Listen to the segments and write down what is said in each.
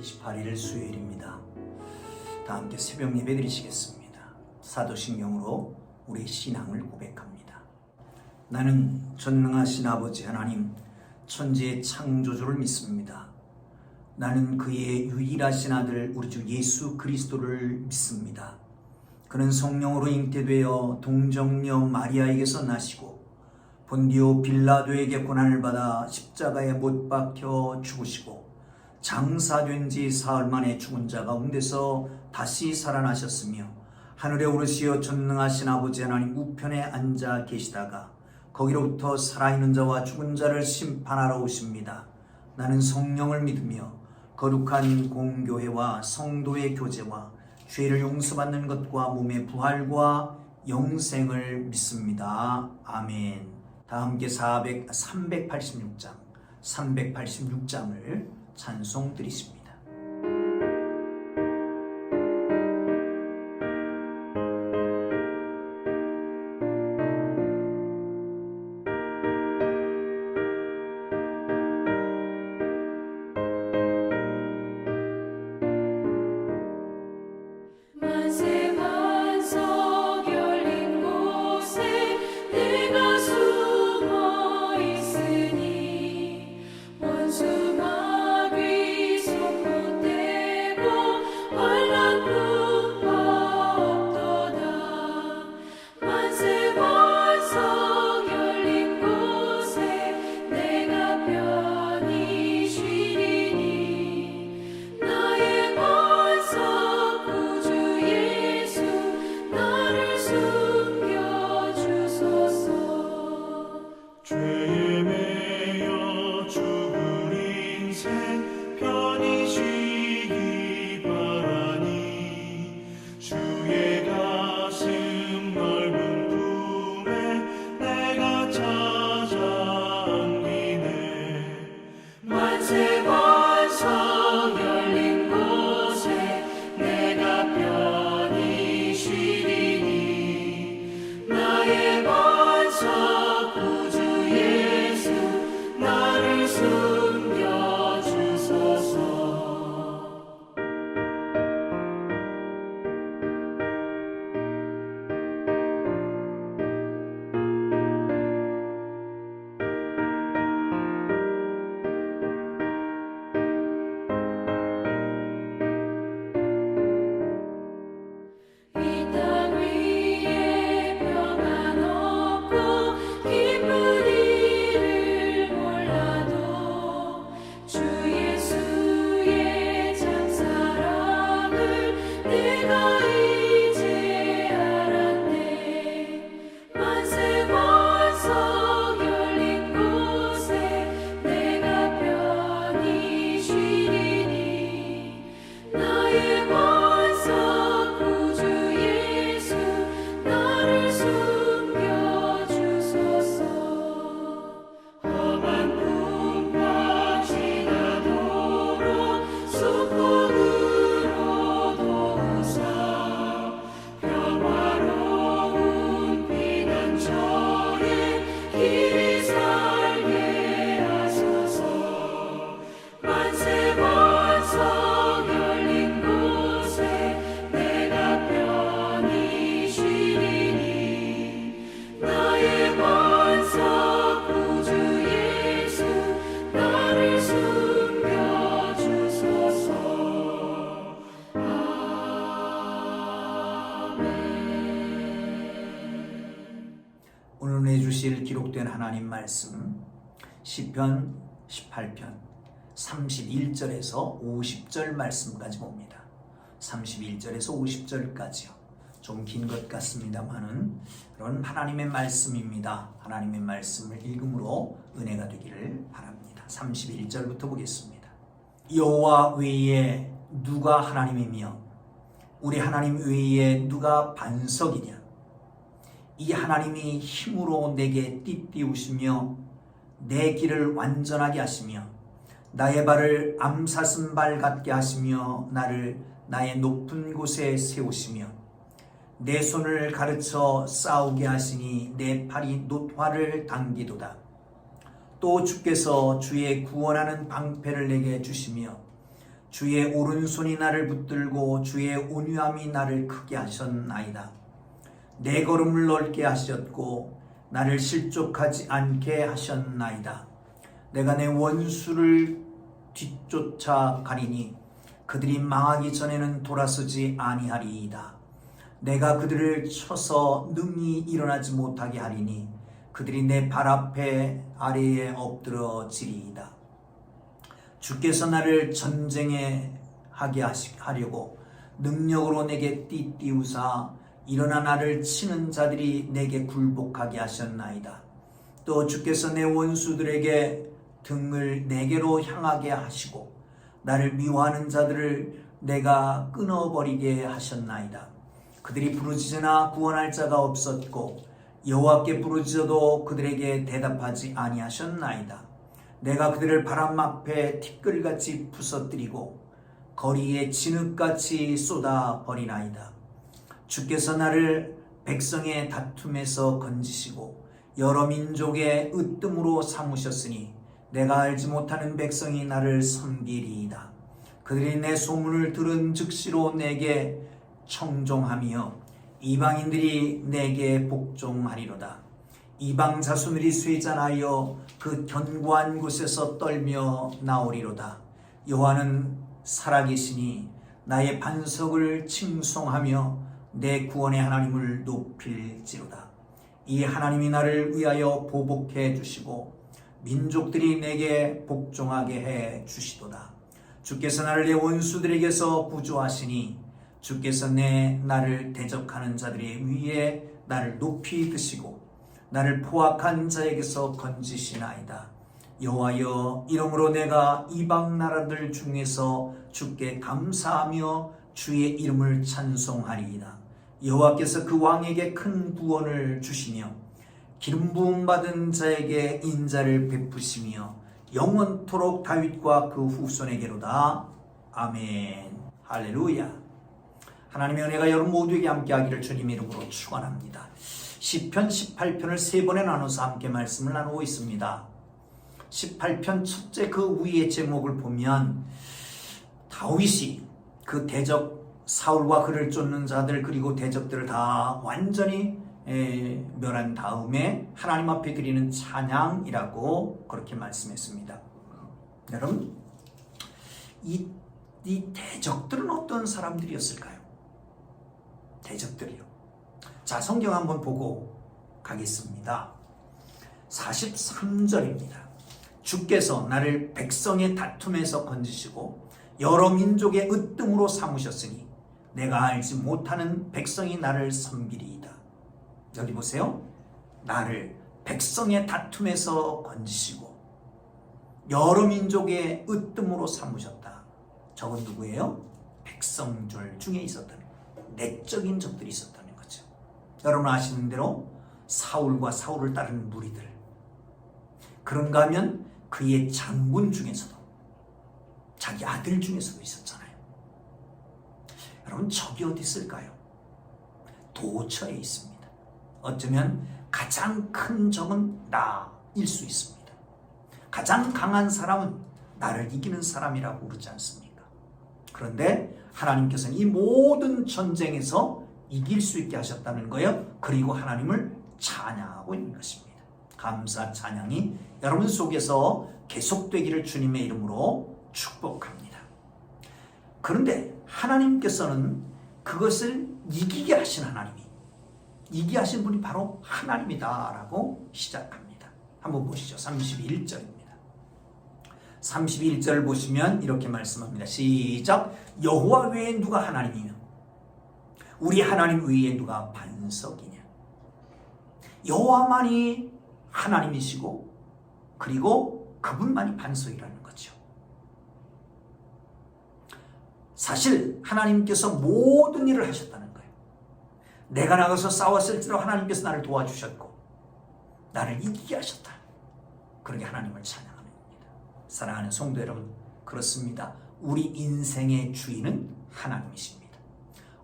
28일 수요일입니다. 다 함께 새벽 예배 드리시겠습니다. 사도신경으로 우리 신앙을 고백합니다. 나는 전능하신 아버지 하나님 천지의 창조주를 믿습니다. 나는 그의 유일하신 아들 우리 주 예수 그리스도를 믿습니다. 그는 성령으로 잉태되어 동정녀 마리아에게서 나시고 본디오 빌라도에게 고난을 받아 십자가에 못 박혀 죽으시고 장사된 지 사흘 만에 죽은 자 가운데서 다시 살아나셨으며 하늘에 오르시어 전능하신 아버지 하나님 우편에 앉아 계시다가 거기로부터 살아있는 자와 죽은 자를 심판하러 오십니다. 나는 성령을 믿으며 거룩한 공교회와 성도의 교제와 죄를 용서받는 것과 몸의 부활과 영생을 믿습니다. 아멘. 다 함께 386장을 찬송 드리십니다. 오늘 은혜 주실 기록된 하나님 말씀 시편 18편 31절에서 50절 말씀까지 봅니다. 31절에서 50절까지요. 좀 긴 것 같습니다만은 그런 하나님의 말씀입니다. 하나님의 말씀을 읽음으로 은혜가 되기를 바랍니다. 31절부터 보겠습니다. 여호와 외에 누가 하나님이며 우리 하나님 외에 누가 반석이냐. 이 하나님이 힘으로 내게 띠띠우시며 내 길을 완전하게 하시며 나의 발을 암사슴발 같게 하시며 나를 나의 높은 곳에 세우시며 내 손을 가르쳐 싸우게 하시니 내 팔이 놋화를 당기도다. 또 주께서 주의 구원하는 방패를 내게 주시며 주의 오른손이 나를 붙들고 주의 온유함이 나를 크게 하셨나이다. 내 걸음을 넓게 하셨고 나를 실족하지 않게 하셨나이다. 내가 내 원수를 뒤쫓아 가리니 그들이 망하기 전에는 돌아서지 아니하리이다. 내가 그들을 쳐서 능히 일어나지 못하게 하리니 그들이 내 발 앞에 아래에 엎드러지리이다. 주께서 나를 전쟁에 하게 하려고 능력으로 내게 띠띠우사 일어나 나를 치는 자들이 내게 굴복하게 하셨나이다. 또 주께서 내 원수들에게 등을 내게로 향하게 하시고 나를 미워하는 자들을 내가 끊어버리게 하셨나이다. 그들이 부르짖으나 구원할 자가 없었고 여호와께 부르짖어도 그들에게 대답하지 아니하셨나이다. 내가 그들을 바람 앞에 티끌같이 부서뜨리고 거리에 진흙같이 쏟아버리나이다. 주께서 나를 백성의 다툼에서 건지시고 여러 민족의 으뜸으로 삼으셨으니 내가 알지 못하는 백성이 나를 섬기리이다. 그들이 내 소문을 들은 즉시로 내게 청종하며 이방인들이 내게 복종하리로다. 이방 자손들이 쇠잔하여 그 견고한 곳에서 떨며 나오리로다. 여호와는 살아계시니 나의 반석을 칭송하며 내 구원의 하나님을 높일지로다. 이 하나님이 나를 위하여 보복해 주시고 민족들이 내게 복종하게 해 주시도다. 주께서 나를 내 원수들에게서 구조하시니 주께서 나를 대적하는 자들의 위에 나를 높이 드시고 나를 포악한 자에게서 건지시나이다. 여호와여, 이러므로 내가 이방 나라들 중에서 주께 감사하며 주의 이름을 찬송하리이다. 여호와께서 그 왕에게 큰 구원을 주시며 기름 부음 받은 자에게 인자를 베푸시며 영원토록 다윗과 그 후손에게로다. 아멘. 할렐루야. 하나님의 은혜가 여러분 모두에게 함께하기를 주님의 이름으로 축원합니다. 시편 18편을 세 번에 나눠서 함께 말씀을 나누고 있습니다. 18편 첫째 그 위의 제목을 보면 다윗이 그 대적 사울과 그를 쫓는 자들 그리고 대적들을 다 완전히 멸한 다음에 하나님 앞에 드리는 찬양이라고 그렇게 말씀했습니다. 여러분, 이 대적들은 어떤 사람들이었을까요? 대적들이요. 자, 성경 한번 보고 가겠습니다. 43절입니다. 주께서 나를 백성의 다툼에서 건지시고 여러 민족의 으뜸으로 삼으셨으니 내가 알지 못하는 백성이 나를 섬기리이다. 여기 보세요. 나를 백성의 다툼에서 건지시고 여러 민족의 으뜸으로 삼으셨다. 저건 누구예요? 백성들 중에 있었던 내적인 적들이 있었다는 거죠. 여러분 아시는 대로 사울과 사울을 따르는 무리들, 그런가 하면 그의 장군 중에서도 자기 아들 중에서도 있었잖아요. 여러분, 적이 어디 있을까요? 도처에 있습니다. 어쩌면 가장 큰 적은 나일 수 있습니다. 가장 강한 사람은 나를 이기는 사람이라고 그러지 않습니까? 그런데 하나님께서는 이 모든 전쟁에서 이길 수 있게 하셨다는 거예요. 그리고 하나님을 찬양하고 있는 것입니다. 감사 찬양이 여러분 속에서 계속되기를 주님의 이름으로 축복합니다. 그런데 하나님께서는 그것을 이기게 하신 하나님이, 이기게 하신 분이 바로 하나님이다라고 시작합니다. 한번 보시죠. 31절입니다. 31절 보시면 이렇게 말씀합니다. 시작. 여호와 외에 누가 하나님이며 우리 하나님 외에 누가 반석이냐. 여호와만이 하나님이시고 그리고 그분만이 반석이라는 거죠. 사실 하나님께서 모든 일을 하셨다는 거예요. 내가 나가서 싸웠을지라도 하나님께서 나를 도와주셨고 나를 이기게 하셨다. 그렇게 하나님을 찬양합니다. 사랑하는 성도 여러분, 그렇습니다. 우리 인생의 주인은 하나님이십니다.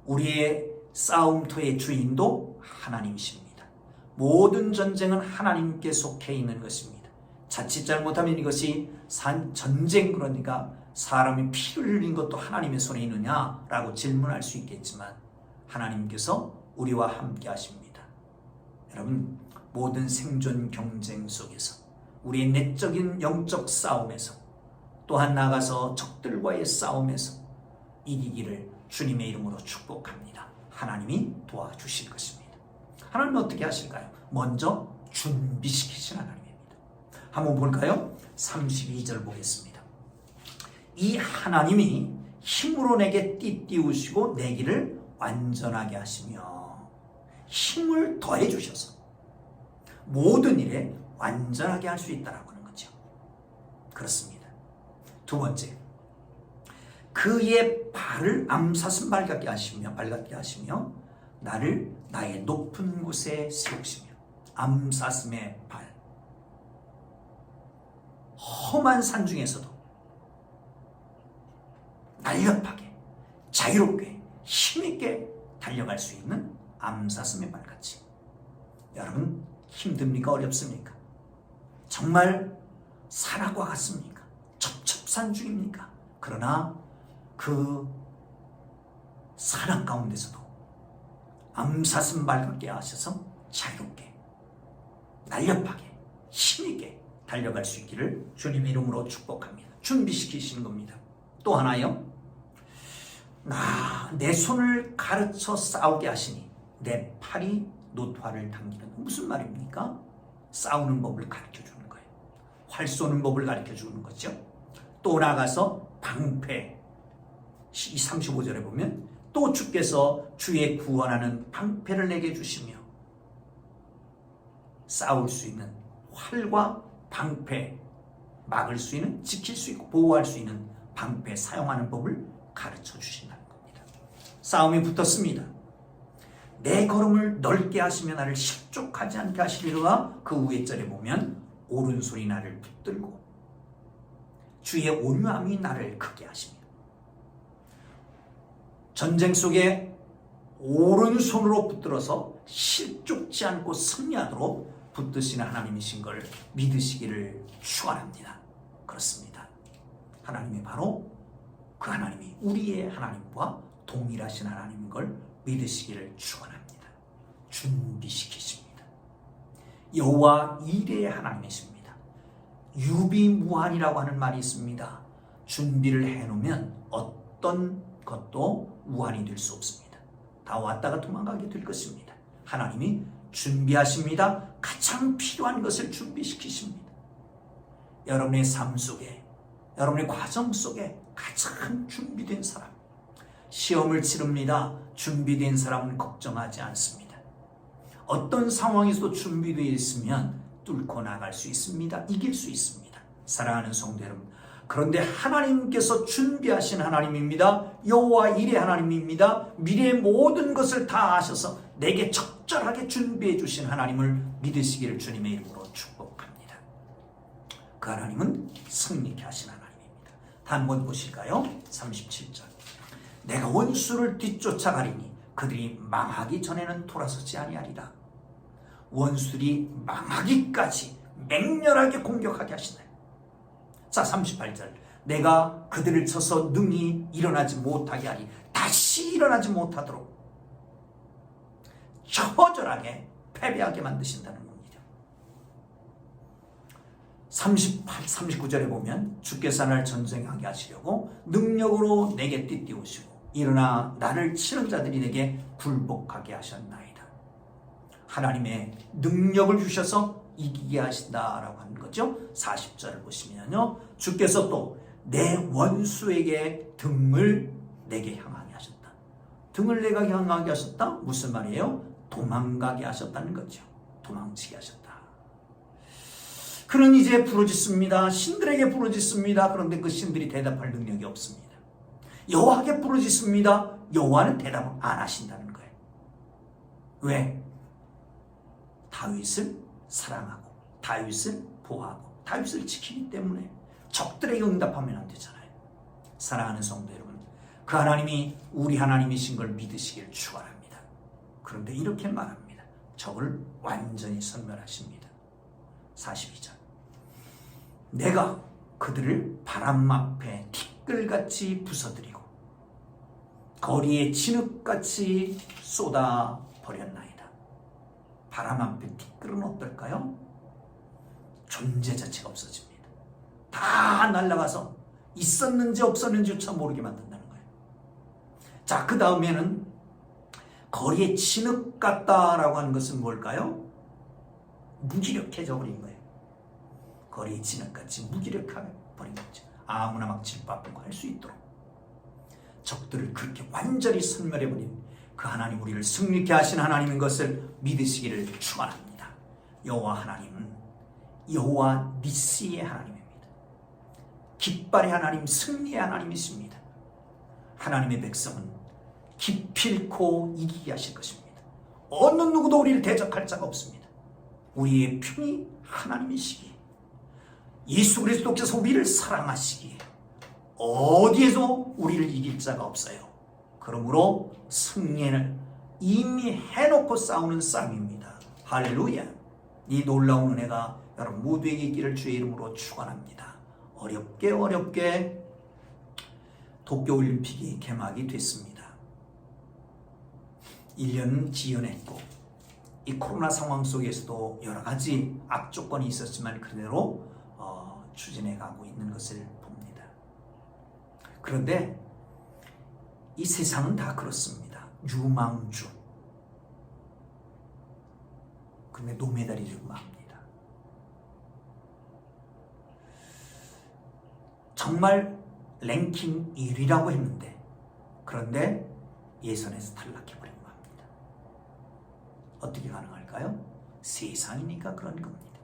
우리의 싸움터의 주인도 하나님이십니다. 모든 전쟁은 하나님께 속해 있는 것입니다. 자칫 잘못하면 이것이 전쟁, 그러니까 사람이 피를 흘린 것도 하나님의 손에 있느냐라고 질문할 수 있겠지만 하나님께서 우리와 함께 하십니다. 여러분, 모든 생존 경쟁 속에서 우리의 내적인 영적 싸움에서 또한 나아가서 적들과의 싸움에서 이기기를 주님의 이름으로 축복합니다. 하나님이 도와주실 것입니다. 하나님은 어떻게 하실까요? 먼저 준비시키신 하나님입니다. 한번 볼까요? 32절 보겠습니다. 이 하나님이 힘으로 내게 띠띠우시고 내 길을 완전하게 하시며 힘을 더해 주셔서 모든 일에 완전하게 할 수 있다라고 하는 거죠. 그렇습니다. 두 번째, 그의 발을 암사슴 발같게 하시며 나를 나의 높은 곳에 세우시며. 암사슴의 발, 험한 산 중에서도 날렵하게 자유롭게 힘있게 달려갈 수 있는 암사슴의 발같이. 여러분, 힘듭니까? 어렵습니까? 정말 산악과 같습니까? 첩첩산 중입니까? 그러나 그 산악 가운데서도 암사슴 발같게 하셔서 자유롭게 날렵하게 힘있게 달려갈 수 있기를 주님의 이름으로 축복합니다. 준비시키시는 겁니다. 또 하나요, 내 손을 가르쳐 싸우게 하시니 내 팔이 노화를 당기는. 무슨 말입니까? 싸우는 법을 가르쳐 주는 거예요. 활 쏘는 법을 가르쳐 주는 거죠. 또 나가서 방패, 35절에 보면 또 주께서 주의 구원하는 방패를 내게 주시며 싸울 수 있는 활과 방패, 막을 수 있는, 지킬 수 있고 보호할 수 있는 방패 사용하는 법을 가르쳐 주신다는 겁니다. 싸움이 붙었습니다. 내 걸음을 넓게 하시며 나를 실족하지 않게 하시리라. 그 위에 절에 보면 오른손이 나를 붙들고 주의 온유함이 나를 크게 하시며. 전쟁 속에 오른손으로 붙들어서 실족지 않고 승리하도록 붙드시는 하나님이신 걸 믿으시기를 축원합니다. 그렇습니다. 하나님이 바로 그 하나님이 우리의 하나님과 동일하신 하나님인 걸 믿으시기를 축원합니다. 준비시키십니다. 여호와 이레의 하나님이십니다. 유비무환이라고 하는 말이 있습니다. 준비를 해놓으면 어떤 것도 무한이 될 수 없습니다. 다 왔다가 도망가게 될 것입니다. 하나님이 준비하십니다. 가장 필요한 것을 준비시키십니다. 여러분의 삶 속에, 여러분의 과정 속에 가장 준비된 사람, 시험을 치릅니다. 준비된 사람은 걱정하지 않습니다. 어떤 상황에서도 준비되어 있으면 뚫고 나갈 수 있습니다. 이길 수 있습니다. 사랑하는 성도 여러분, 그런데 하나님께서 준비하신 하나님입니다. 여호와 이레 하나님입니다. 미래의 모든 것을 다 아셔서 내게 적절하게 준비해 주신 하나님을 믿으시기를 주님의 이름으로 축복합니다. 그 하나님은 승리케 하신 하나님입니다. 한번 보실까요? 37절. 내가 원수를 뒤쫓아가리니 그들이 망하기 전에는 돌아서지 아니하리라. 원수들이 망하기까지 맹렬하게 공격하게 하시나요? 자, 38절. 내가 그들을 쳐서 능히 일어나지 못하게 하리. 다시 일어나지 못하도록 처절하게 패배하게 만드신다는 겁니다. 39절에 보면 주께서 나를 전쟁하게 하시려고 능력으로 내게 띠띠우시고 일어나 나를 치는 자들이 내게 굴복하게 하셨나이다. 하나님의 능력을 주셔서 이기게 하신다라고 하는 거죠. 40절을 보시면요, 주께서 또 내 원수에게 등을 내게 향하게 하셨다. 등을 내가 향하게 하셨다? 무슨 말이에요? 도망가게 하셨다는 거죠. 도망치게 하셨다. 그는 이제 부르짖습니다. 신들에게 부르짖습니다. 그런데 그 신들이 대답할 능력이 없습니다. 여호와께 부르짖습니다. 여호와는 대답을 안 하신다는 거예요. 왜? 다윗을 사랑하고 다윗을 보호하고 다윗을 지키기 때문에 적들에게 응답하면 안 되잖아요. 사랑하는 성도 여러분, 그 하나님이 우리 하나님이신 걸 믿으시길 축원합니다. 그런데 이렇게 말합니다. 적을 완전히 섬멸하십니다. 42절. 내가 그들을 바람 앞에 티끌같이 부서뜨리고 거리에 진흙같이 쏟아버렸나이다. 바람 앞에 티끌은 어떨까요? 존재 자체가 없어집니다. 다 날아가서 있었는지 없었는지조차 모르게 만든다는 거예요. 자, 그 다음에는 거리에 진흙 같다라고 하는 것은 뭘까요? 무기력해져 버린 거예요. 거리에 진흙같이 무기력해 버린 거죠. 아무나 막 짓밟고 할 수 있도록 적들을 그렇게 완전히 섬멸해버린 그 하나님, 우리를 승리케 하신 하나님인 것을 믿으시기를 축원합니다. 여호와 하나님은 여호와 니시의 하나님입니다. 깃발의 하나님, 승리의 하나님이십니다. 하나님의 백성은 기필코 이기게 하실 것입니다. 어느 누구도 우리를 대적할 자가 없습니다. 우리의 편이 하나님이시기에, 예수 그리스도께서 우리를 사랑하시기에 어디에서 우리를 이길 자가 없어요. 그러므로 승리는 이미 해놓고 싸우는 싸움입니다. 할렐루야. 이 놀라운 은혜가 여러분 모두에게 있기를 주의 이름으로 축원합니다. 어렵게 도쿄올림픽이 개막이 됐습니다. 1년 지연했고 이 코로나 상황 속에서도 여러 가지 악조건이 있었지만 그대로 추진해 가고 있는 것을 봅니다. 그런데 이 세상은 다 그렇습니다. 유망주. 근데 노메달이라고 합니다. 정말 랭킹 1위라고 했는데 그런데 예선에서 탈락해버린 겁니다. 어떻게 가능할까요? 세상이니까 그런 겁니다.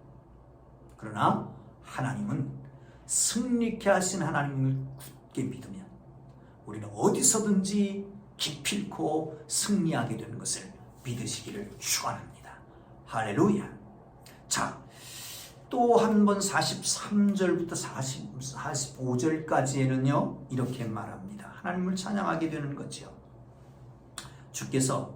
그러나 하나님은 승리케 하신 하나님을 굳게 믿으면 우리는 어디서든지 기필코 승리하게 되는 것을 믿으시기를 축원합니다. 할렐루야. 자, 또 한 번 43절부터 45절까지에는요 이렇게 말합니다. 하나님을 찬양하게 되는 거죠. 주께서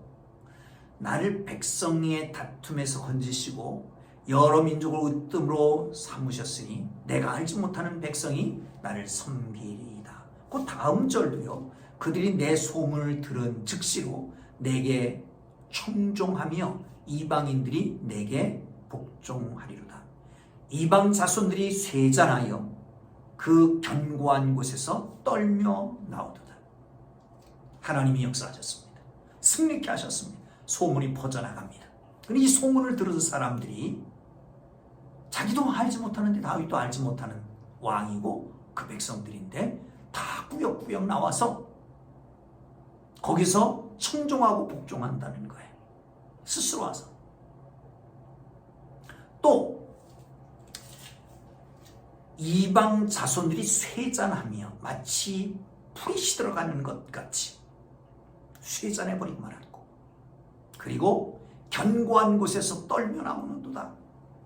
나를 백성의 다툼에서 건지시고 여러 민족을 으뜸으로 삼으셨으니 내가 알지 못하는 백성이 나를 섬기리이다. 그 다음 절도요. 그들이 내 소문을 들은 즉시로 내게 청종하며 이방인들이 내게 복종하리로다. 이방 자손들이 쇠잔하여 그 견고한 곳에서 떨며 나오도다. 하나님이 역사하셨습니다. 승리케 하셨습니다. 소문이 퍼져나갑니다. 그런데 이 소문을 들은 사람들이 자기도 알지 못하는데 다윗도 알지 못하는 왕이고 그 백성들인데 다 꾸역꾸역 나와서 거기서 청종하고 복종한다는 거예요. 스스로 와서. 또 이방 자손들이 쇠잔하며 마치 풀이 시들어가는 것 같이 쇠잔해버리고 말았고, 그리고 견고한 곳에서 떨며 나오는도다.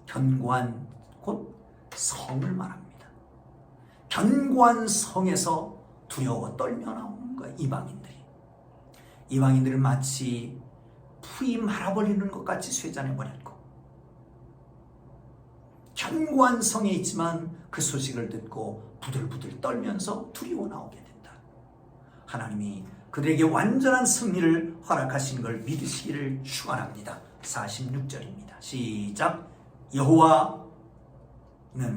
견고한 곳 성을 말합니다. 견고한 성에서 두려워 떨며 나오는 거예요. 이방인들을 마치 풀이 말아버리는 것 같이 쇠잔해버렸고, 견고한 성에 있지만 그 소식을 듣고 부들부들 떨면서 두려워 나오게 된다. 하나님이 그들에게 완전한 승리를 허락하신 걸 믿으시기를 축원합니다. 46절입니다. 시작. 여호와는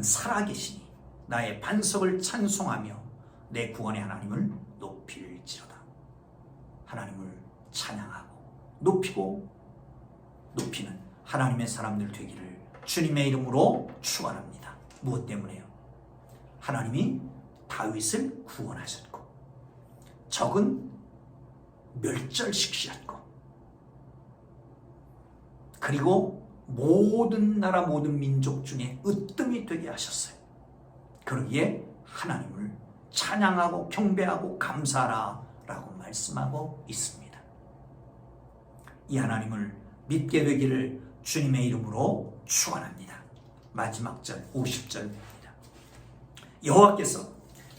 살아계시니 나의 반석을 찬송하며 내 구원의 하나님을 높일지로다. 하나님을 찬양하고 높이고 높이는 하나님의 사람들 되기를 주님의 이름으로 축원합니다. 무엇 때문에요? 하나님이 다윗을 구원하셨고 적은 멸절시키셨고 그리고 모든 나라 모든 민족 중에 으뜸이 되게 하셨어요. 그러기에 하나님을 찬양하고 경배하고 감사하라 라고 말씀하고 있습니다. 이 하나님을 믿게 되기를 주님의 이름으로 축원합니다. 마지막 절 50절입니다. 여호와께서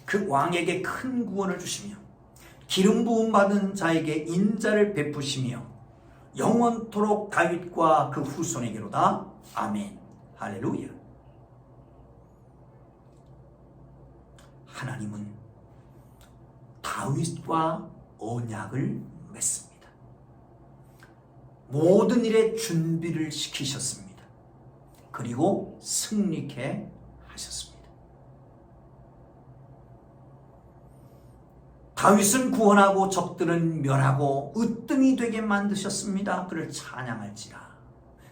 그 왕에게 큰 구원을 주시며 기름 부음 받은 자에게 인자를 베푸시며 영원토록 다윗과 그 후손에게로다. 아멘. 할렐루야. 하나님은 다윗과 언약을 맺습니다. 모든 일에 준비를 시키셨습니다. 그리고 승리케 하셨습니다. 다윗은 구원하고 적들은 멸하고 으뜸이 되게 만드셨습니다. 그를 찬양할지라.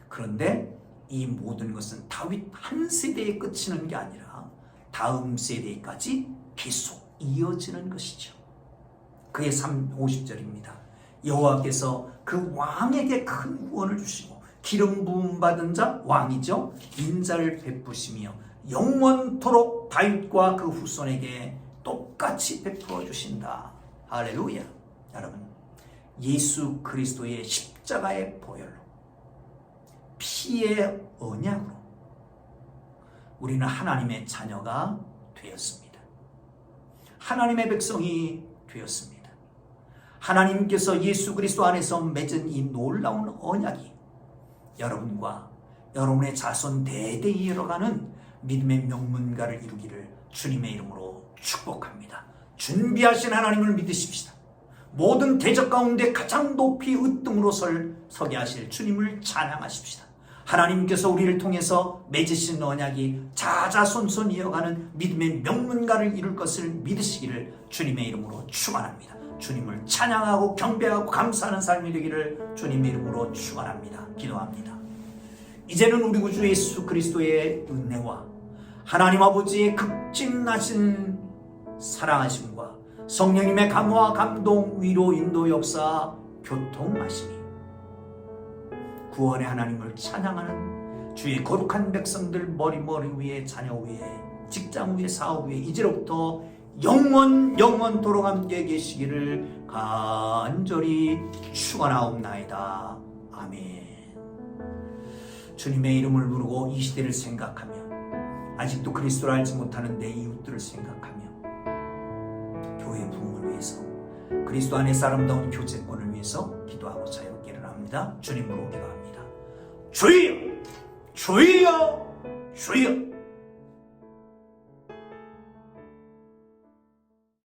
그런데 이 모든 것은 다윗 한 세대에 그치는 게 아니라 다음 세대까지 계속 이어지는 것이죠. 그의 50절입니다. 여호와께서 그 왕에게 큰 구원을 주시고 기름 부음 받은 자 왕이죠. 인자를 베푸시며 영원토록 다윗과 그 후손에게 똑같이 베풀어 주신다. 할렐루야. 여러분, 예수 그리스도의 십자가의 보혈로 피의 언약으로 우리는 하나님의 자녀가 되었습니다. 하나님의 백성이 되었습니다. 하나님께서 예수 그리스도 안에서 맺은 이 놀라운 언약이 여러분과 여러분의 자손 대대에 이어가는 믿음의 명문가를 이루기를 주님의 이름으로 축복합니다. 준비하신 하나님을 믿으십시다. 모든 대적 가운데 가장 높이 으뜸으로 서게 하실 주님을 찬양하십시다. 하나님께서 우리를 통해서 맺으신 언약이 자자손손 이어가는 믿음의 명문가를 이룰 것을 믿으시기를 주님의 이름으로 축원합니다. 주님을 찬양하고 경배하고 감사하는 삶이 되기를 주님의 이름으로 축원합니다. 기도합니다. 이제는 우리 구주 예수 그리스도의 은혜와 하나님 아버지의 극진하신 사랑하심과 성령님의 감화 감동 위로 인도 역사 교통하심이 구원의 하나님을 찬양하는 주의 거룩한 백성들 머리 위에 자녀 위에 직장 위에 사업 위에 이제로부터 영원토록 함께 계시기를 간절히 축원하옵나이다. 아멘. 주님의 이름을 부르고 이 시대를 생각하며 아직도 그리스도를 알지 못하는 내 이웃들을 생각하며 교회 부흥을 위해서 그리스도 안에서 아름다운 교제권을 위해서 기도하고 자유롭기를 합니다. 주님으로 기도합니다. 주여! 주여! 주여!